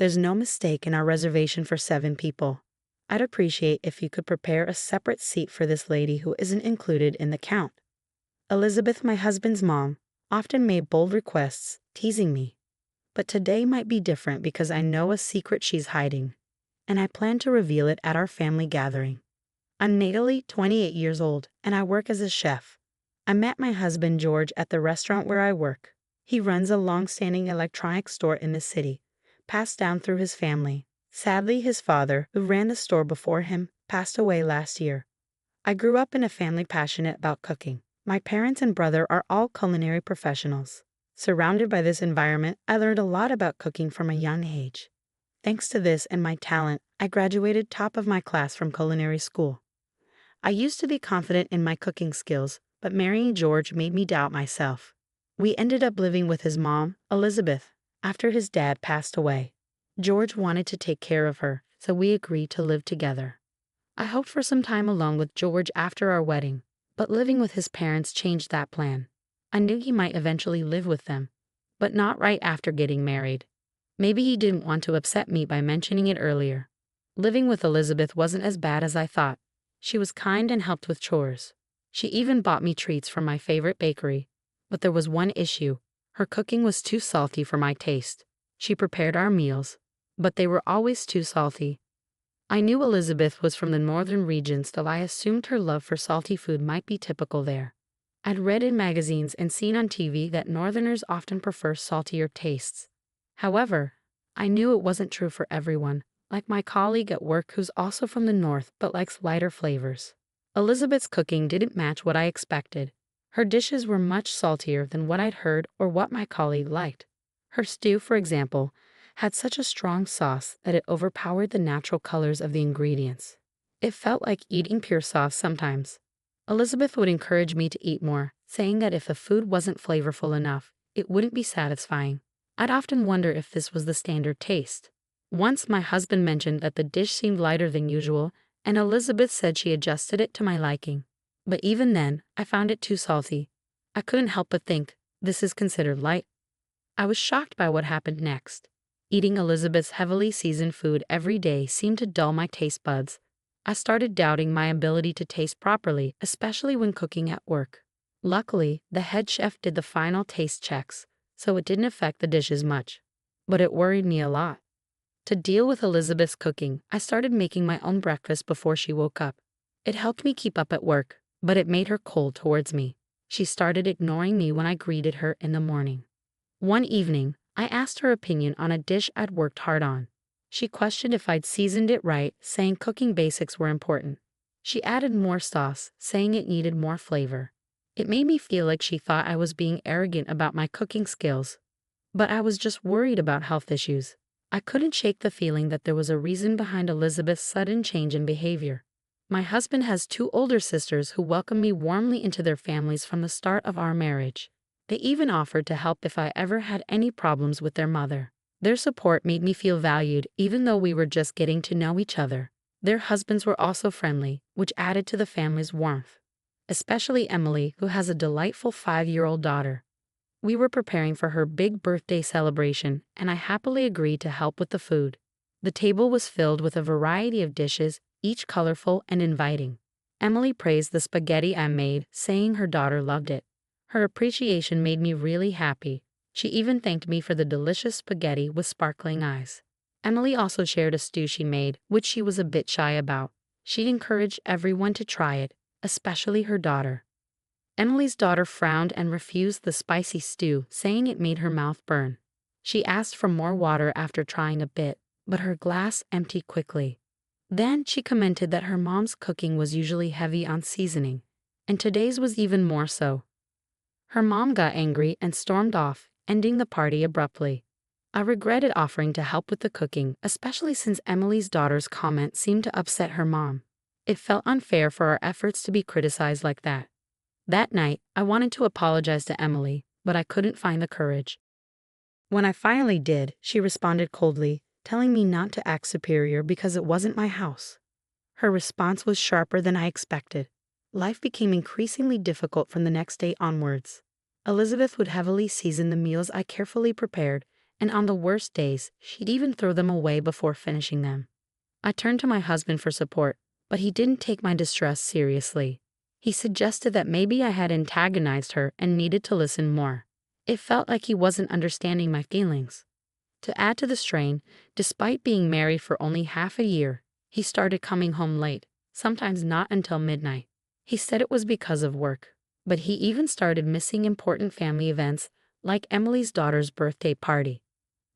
There's no mistake in our reservation for 7 people. I'd appreciate if you could prepare a separate seat for this lady who isn't included in the count. Elizabeth, my husband's mom, often made bold requests, teasing me. But today might be different because I know a secret she's hiding, and I plan to reveal it at our family gathering. I'm Natalie, 28 years old, and I work as a chef. I met my husband George at the restaurant where I work. He runs a long-standing electronics store in the city, passed down through his family. Sadly, his father, who ran the store before him, passed away last year. I grew up in a family passionate about cooking. My parents and brother are all culinary professionals. Surrounded by this environment, I learned a lot about cooking from a young age. Thanks to this and my talent, I graduated top of my class from culinary school. I used to be confident in my cooking skills, but marrying George made me doubt myself. We ended up living with his mom, Elizabeth, after his dad passed away. George wanted to take care of her, so we agreed to live together. I hoped for some time alone with George after our wedding, but living with his parents changed that plan. I knew he might eventually live with them, but not right after getting married. Maybe he didn't want to upset me by mentioning it earlier. Living with Elizabeth wasn't as bad as I thought. She was kind and helped with chores. She even bought me treats from my favorite bakery. But there was one issue. Her cooking was too salty for my taste. She prepared our meals, but they were always too salty. I knew Elizabeth was from the northern region, so I assumed her love for salty food might be typical there. I'd read in magazines and seen on TV that northerners often prefer saltier tastes. However, I knew it wasn't true for everyone, like my colleague at work who's also from the north but likes lighter flavors. Elizabeth's cooking didn't match what I expected. Her dishes were much saltier than what I'd heard or what my colleague liked. Her stew, for example, had such a strong sauce that it overpowered the natural colors of the ingredients. It felt like eating pure sauce sometimes. Elizabeth would encourage me to eat more, saying that if the food wasn't flavorful enough, it wouldn't be satisfying. I'd often wonder if this was the standard taste. Once my husband mentioned that the dish seemed lighter than usual, and Elizabeth said she adjusted it to my liking. But even then, I found it too salty. I couldn't help but think, this is considered light. I was shocked by what happened next. Eating Elizabeth's heavily seasoned food every day seemed to dull my taste buds. I started doubting my ability to taste properly, especially when cooking at work. Luckily, the head chef did the final taste checks, so it didn't affect the dishes much. But it worried me a lot. To deal with Elizabeth's cooking, I started making my own breakfast before she woke up. It helped me keep up at work, but it made her cold towards me. She started ignoring me when I greeted her in the morning. One evening, I asked her opinion on a dish I'd worked hard on. She questioned if I'd seasoned it right, saying cooking basics were important. She added more sauce, saying it needed more flavor. It made me feel like she thought I was being arrogant about my cooking skills. But I was just worried about health issues. I couldn't shake the feeling that there was a reason behind Elizabeth's sudden change in behavior. My husband has 2 older sisters who welcomed me warmly into their families from the start of our marriage. They even offered to help if I ever had any problems with their mother. Their support made me feel valued even though we were just getting to know each other. Their husbands were also friendly, which added to the family's warmth. Especially Emily, who has a delightful 5-year-old daughter. We were preparing for her big birthday celebration, and I happily agreed to help with the food. The table was filled with a variety of dishes, each colorful and inviting. Emily praised the spaghetti I made, saying her daughter loved it. Her appreciation made me really happy. She even thanked me for the delicious spaghetti with sparkling eyes. Emily also shared a stew she made, which she was a bit shy about. She encouraged everyone to try it, especially her daughter. Emily's daughter frowned and refused the spicy stew, saying it made her mouth burn. She asked for more water after trying a bit, but her glass emptied quickly. Then she commented that her mom's cooking was usually heavy on seasoning, and today's was even more so. Her mom got angry and stormed off, ending the party abruptly. I regretted offering to help with the cooking, especially since Emily's daughter's comment seemed to upset her mom. It felt unfair for our efforts to be criticized like that. That night, I wanted to apologize to Emily, but I couldn't find the courage. When I finally did, she responded coldly, telling me not to act superior because it wasn't my house. Her response was sharper than I expected. Life became increasingly difficult from the next day onwards. Elizabeth would heavily season the meals I carefully prepared, and on the worst days, she'd even throw them away before finishing them. I turned to my husband for support, but he didn't take my distress seriously. He suggested that maybe I had antagonized her and needed to listen more. It felt like he wasn't understanding my feelings. To add to the strain, despite being married for only half a year, he started coming home late, sometimes not until midnight. He said it was because of work, but he even started missing important family events like Emily's daughter's birthday party.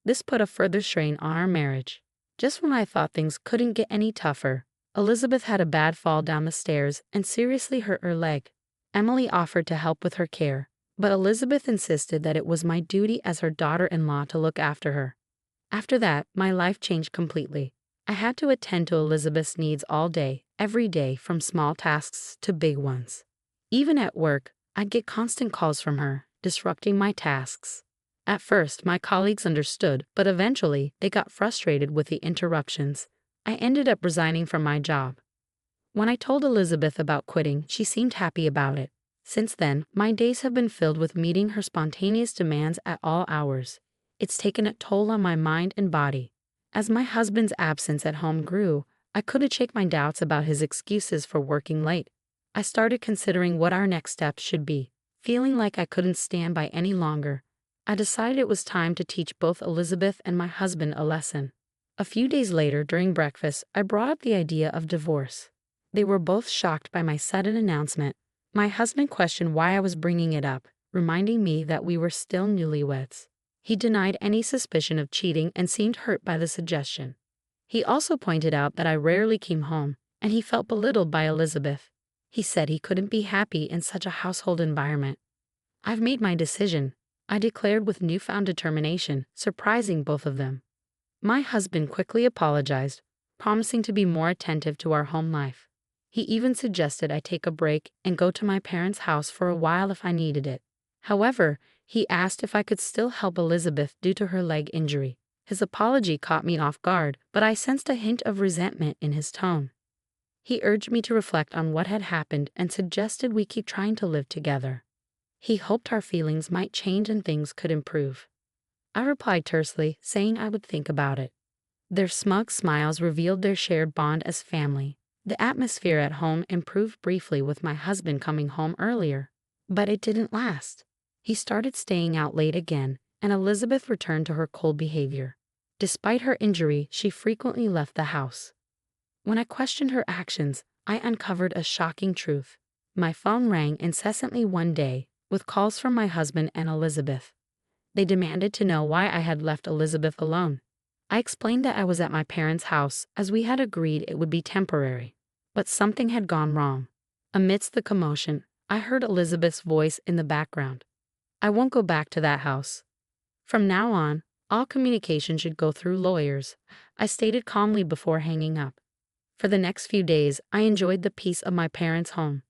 This put a further strain on our marriage. Just when I thought things couldn't get any tougher, Elizabeth had a bad fall down the stairs and seriously hurt her leg. Emily offered to help with her care, but Elizabeth insisted that it was my duty as her daughter-in-law to look after her. After that, my life changed completely. I had to attend to Elizabeth's needs all day, every day, from small tasks to big ones. Even at work, I'd get constant calls from her, disrupting my tasks. At first, my colleagues understood, but eventually, they got frustrated with the interruptions. I ended up resigning from my job. When I told Elizabeth about quitting, she seemed happy about it. Since then, my days have been filled with meeting her spontaneous demands at all hours. It's taken a toll on my mind and body. As my husband's absence at home grew, I couldn't shake my doubts about his excuses for working late. I started considering what our next steps should be. Feeling like I couldn't stand by any longer, I decided it was time to teach both Elizabeth and my husband a lesson. A few days later, during breakfast, I brought up the idea of divorce. They were both shocked by my sudden announcement. My husband questioned why I was bringing it up, reminding me that we were still newlyweds. He denied any suspicion of cheating and seemed hurt by the suggestion. He also pointed out that I rarely came home, and he felt belittled by Elizabeth. He said he couldn't be happy in such a household environment. "I've made my decision," I declared with newfound determination, surprising both of them. My husband quickly apologized, promising to be more attentive to our home life. He even suggested I take a break and go to my parents' house for a while if I needed it. However, he asked if I could still help Elizabeth due to her leg injury. His apology caught me off guard, but I sensed a hint of resentment in his tone. He urged me to reflect on what had happened and suggested we keep trying to live together. He hoped our feelings might change and things could improve. I replied tersely, saying I would think about it. Their smug smiles revealed their shared bond as family. The atmosphere at home improved briefly with my husband coming home earlier, but it didn't last. He started staying out late again, and Elizabeth returned to her cold behavior. Despite her injury, she frequently left the house. When I questioned her actions, I uncovered a shocking truth. My phone rang incessantly one day, with calls from my husband and Elizabeth. They demanded to know why I had left Elizabeth alone. I explained that I was at my parents' house, as we had agreed it would be temporary. But something had gone wrong. Amidst the commotion, I heard Elizabeth's voice in the background. "I won't go back to that house. From now on, all communication should go through lawyers," I stated calmly before hanging up. For the next few days, I enjoyed the peace of my parents' home.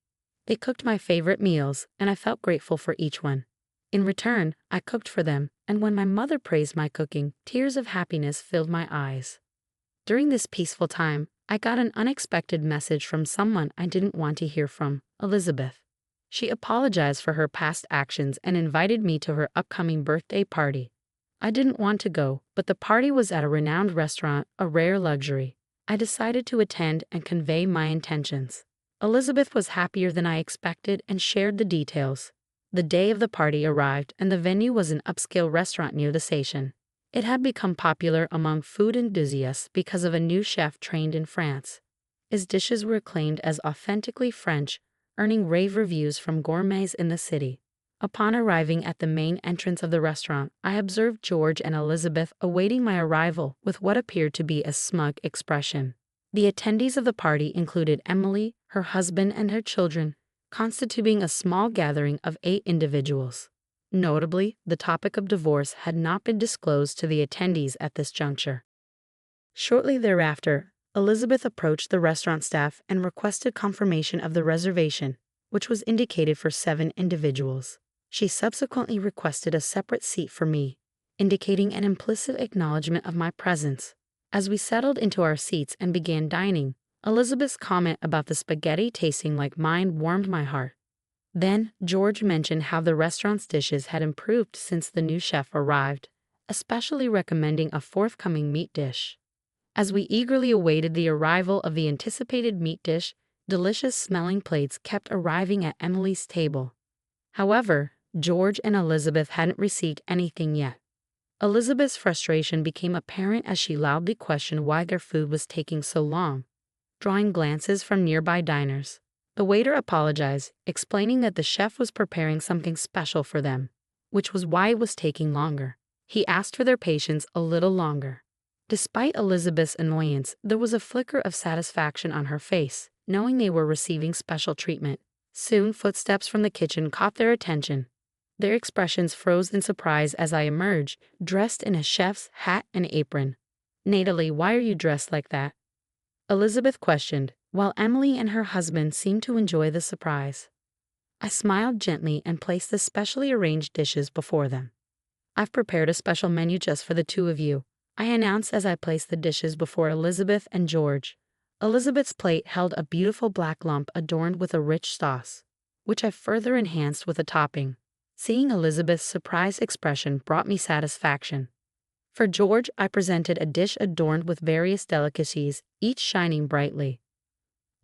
They cooked my favorite meals, and I felt grateful for each one. In return, I cooked for them, and when my mother praised my cooking, tears of happiness filled my eyes. During this peaceful time, I got an unexpected message from someone I didn't want to hear from, Elizabeth. She apologized for her past actions and invited me to her upcoming birthday party. I didn't want to go, but the party was at a renowned restaurant, a rare luxury. I decided to attend and convey my intentions. Elizabeth was happier than I expected and shared the details. The day of the party arrived, and the venue was an upscale restaurant near the station. It had become popular among food enthusiasts because of a new chef trained in France. His dishes were acclaimed as authentically French, earning rave reviews from gourmets in the city. Upon arriving at the main entrance of the restaurant, I observed George and Elizabeth awaiting my arrival with what appeared to be a smug expression. The attendees of the party included Emily, her husband, and her children, constituting a small gathering of 8 individuals. Notably, the topic of divorce had not been disclosed to the attendees at this juncture. Shortly thereafter, Elizabeth approached the restaurant staff and requested confirmation of the reservation, which was indicated for 7 individuals. She subsequently requested a separate seat for me, indicating an implicit acknowledgement of my presence. As we settled into our seats and began dining, Elizabeth's comment about the spaghetti tasting like mine warmed my heart. Then, George mentioned how the restaurant's dishes had improved since the new chef arrived, especially recommending a forthcoming meat dish. As we eagerly awaited the arrival of the anticipated meat dish, delicious-smelling plates kept arriving at Emily's table. However, George and Elizabeth hadn't received anything yet. Elizabeth's frustration became apparent as she loudly questioned why their food was taking so long, drawing glances from nearby diners. The waiter apologized, explaining that the chef was preparing something special for them, which was why it was taking longer. He asked for their patience a little longer. Despite Elizabeth's annoyance, there was a flicker of satisfaction on her face, knowing they were receiving special treatment. Soon, footsteps from the kitchen caught their attention. Their expressions froze in surprise as I emerged, dressed in a chef's hat and apron. "Natalie, why are you dressed like that?" Elizabeth questioned, while Emily and her husband seemed to enjoy the surprise. I smiled gently and placed the specially arranged dishes before them. "I've prepared a special menu just for the two of you," I announced as I placed the dishes before Elizabeth and George. Elizabeth's plate held a beautiful black lump adorned with a rich sauce, which I further enhanced with a topping. Seeing Elizabeth's surprised expression brought me satisfaction. For George, I presented a dish adorned with various delicacies, each shining brightly.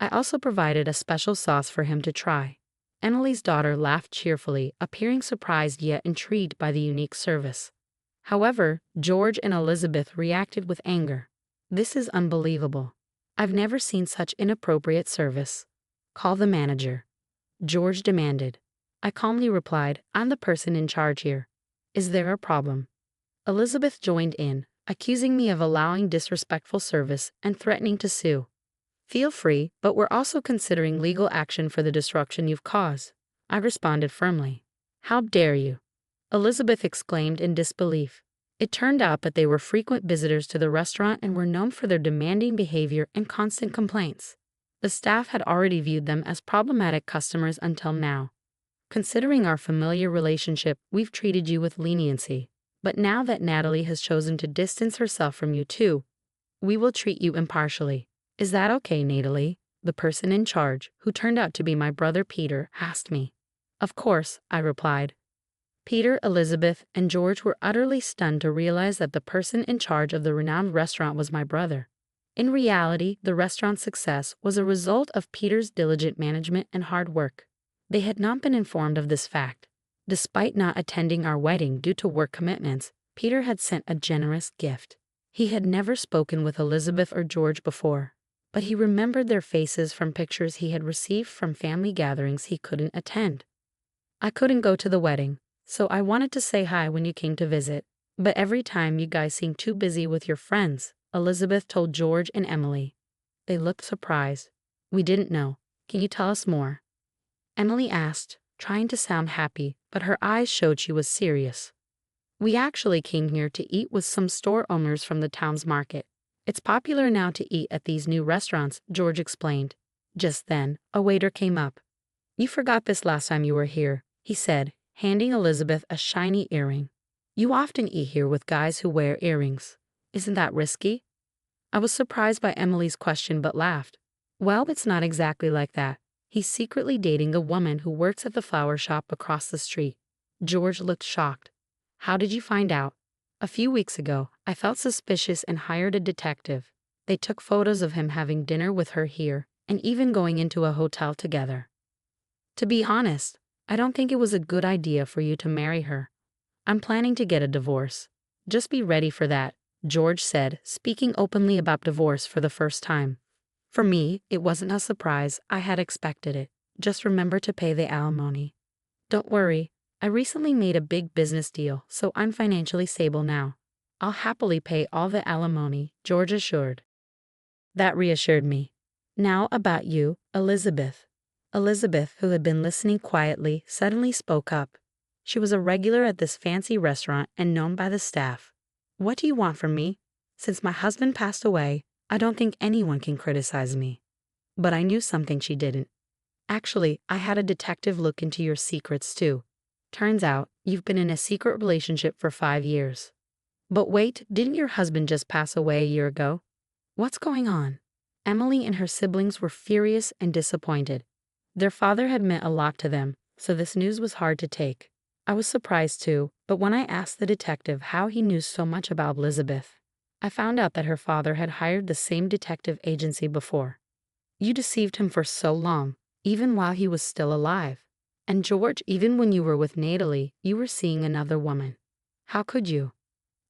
I also provided a special sauce for him to try. Emily's daughter laughed cheerfully, appearing surprised yet intrigued by the unique service. However, George and Elizabeth reacted with anger. "This is unbelievable. I've never seen such inappropriate service. Call the manager," George demanded. I calmly replied, "I'm the person in charge here. Is there a problem?" Elizabeth joined in, accusing me of allowing disrespectful service and threatening to sue. "Feel free, but we're also considering legal action for the disruption you've caused," I responded firmly. "How dare you?" Elizabeth exclaimed in disbelief. It turned out that they were frequent visitors to the restaurant and were known for their demanding behavior and constant complaints. The staff had already viewed them as problematic customers until now. "Considering our familiar relationship, we've treated you with leniency. But now that Natalie has chosen to distance herself from you too, we will treat you impartially. Is that okay, Natalie?" the person in charge, who turned out to be my brother Peter, asked me. "Of course," I replied. Peter, Elizabeth, and George were utterly stunned to realize that the person in charge of the renowned restaurant was my brother. In reality, the restaurant's success was a result of Peter's diligent management and hard work. They had not been informed of this fact. Despite not attending our wedding due to work commitments, Peter had sent a generous gift. He had never spoken with Elizabeth or George before, but he remembered their faces from pictures he had received from family gatherings he couldn't attend. "I couldn't go to the wedding, so I wanted to say hi when you came to visit, but every time you guys seem too busy with your friends," Elizabeth told George and Emily. They looked surprised. "We didn't know. Can you tell us more?" Emily asked, trying to sound happy, but her eyes showed she was serious. "We actually came here to eat with some store owners from the town's market. It's popular now to eat at these new restaurants," George explained. Just then, a waiter came up. "You forgot this last time you were here," he said, handing Elizabeth a shiny earring. "You often eat here with guys who wear earrings. Isn't that risky?" I was surprised by Emily's question but laughed. "Well, it's not exactly like that. He's secretly dating a woman who works at the flower shop across the street." George looked shocked. "How did you find out?" "A few weeks ago, I felt suspicious and hired a detective. They took photos of him having dinner with her here and even going into a hotel together. To be honest, I don't think it was a good idea for you to marry her. I'm planning to get a divorce. Just be ready for that," George said, speaking openly about divorce for the first time. For me, it wasn't a surprise. I had expected it. Just remember to pay the alimony. "Don't worry. I recently made a big business deal, so I'm financially stable now. I'll happily pay all the alimony," George assured. That reassured me. "Now about you, Elizabeth." Elizabeth, who had been listening quietly, suddenly spoke up. She was a regular at this fancy restaurant and known by the staff. "What do you want from me? Since my husband passed away, I don't think anyone can criticize me." But I knew something she didn't. "Actually, I had a detective look into your secrets too. Turns out, you've been in a secret relationship for 5 years. But wait, didn't your husband just pass away a year ago? What's going on?" Emily and her siblings were furious and disappointed. Their father had meant a lot to them, so this news was hard to take. I was surprised too, but when I asked the detective how he knew so much about Elizabeth, I found out that her father had hired the same detective agency before. You deceived him for so long, even while he was still alive. And George, even when you were with Natalie, you were seeing another woman. How could you?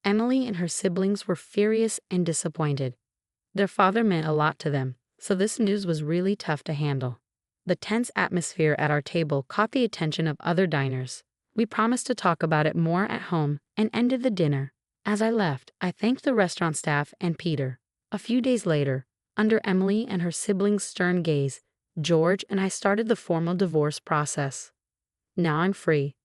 Emily and her siblings were furious and disappointed. Their father meant a lot to them, so this news was really tough to handle. The tense atmosphere at our table caught the attention of other diners. We promised to talk about it more at home and ended the dinner. As I left, I thanked the restaurant staff and Peter. A few days later, under Emily and her siblings' stern gaze, George and I started the formal divorce process. Now I'm free.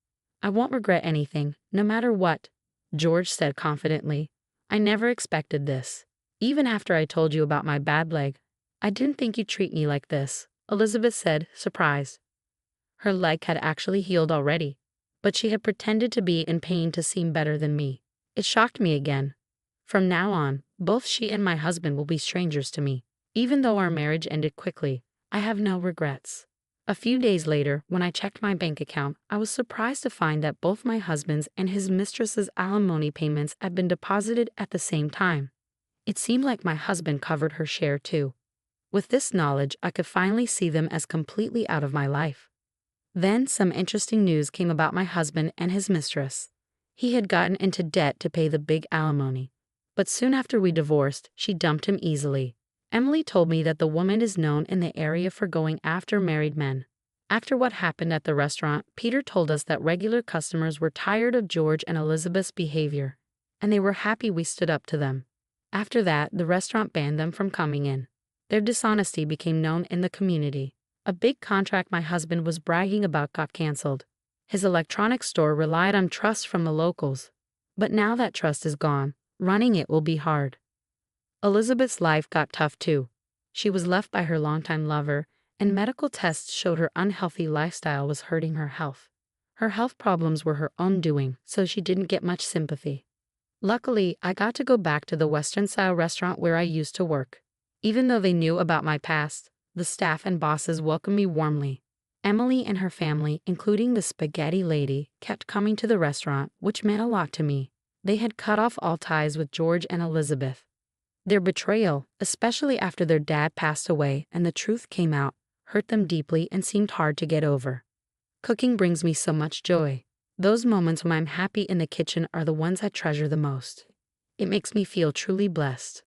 I won't regret anything, no matter what, George said confidently. I never expected this. Even after I told you about my bad leg, I didn't think you'd treat me like this, Elizabeth said, surprised. Her leg had actually healed already, but she had pretended to be in pain to seem better than me. It shocked me again. From now on, both she and my husband will be strangers to me. Even though our marriage ended quickly, I have no regrets. A few days later, when I checked my bank account, I was surprised to find that both my husband's and his mistress's alimony payments had been deposited at the same time. It seemed like my husband covered her share too. With this knowledge, I could finally see them as completely out of my life. Then some interesting news came about my husband and his mistress. He had gotten into debt to pay the big alimony. But soon after we divorced, she dumped him easily. Emily told me that the woman is known in the area for going after married men. After what happened at the restaurant, Peter told us that regular customers were tired of George and Elizabeth's behavior, and they were happy we stood up to them. After that, the restaurant banned them from coming in. Their dishonesty became known in the community. A big contract my husband was bragging about got canceled. His electronics store relied on trust from the locals. But now that trust is gone, running it will be hard. Elizabeth's life got tough too. She was left by her longtime lover, and medical tests showed her unhealthy lifestyle was hurting her health. Her health problems were her own doing, so she didn't get much sympathy. Luckily, I got to go back to the Western-style restaurant where I used to work. Even though they knew about my past, the staff and bosses welcomed me warmly. Emily and her family, including the spaghetti lady, kept coming to the restaurant, which meant a lot to me. They had cut off all ties with George and Elizabeth. Their betrayal, especially after their dad passed away and the truth came out, hurt them deeply and seemed hard to get over. Cooking brings me so much joy. Those moments when I'm happy in the kitchen are the ones I treasure the most. It makes me feel truly blessed.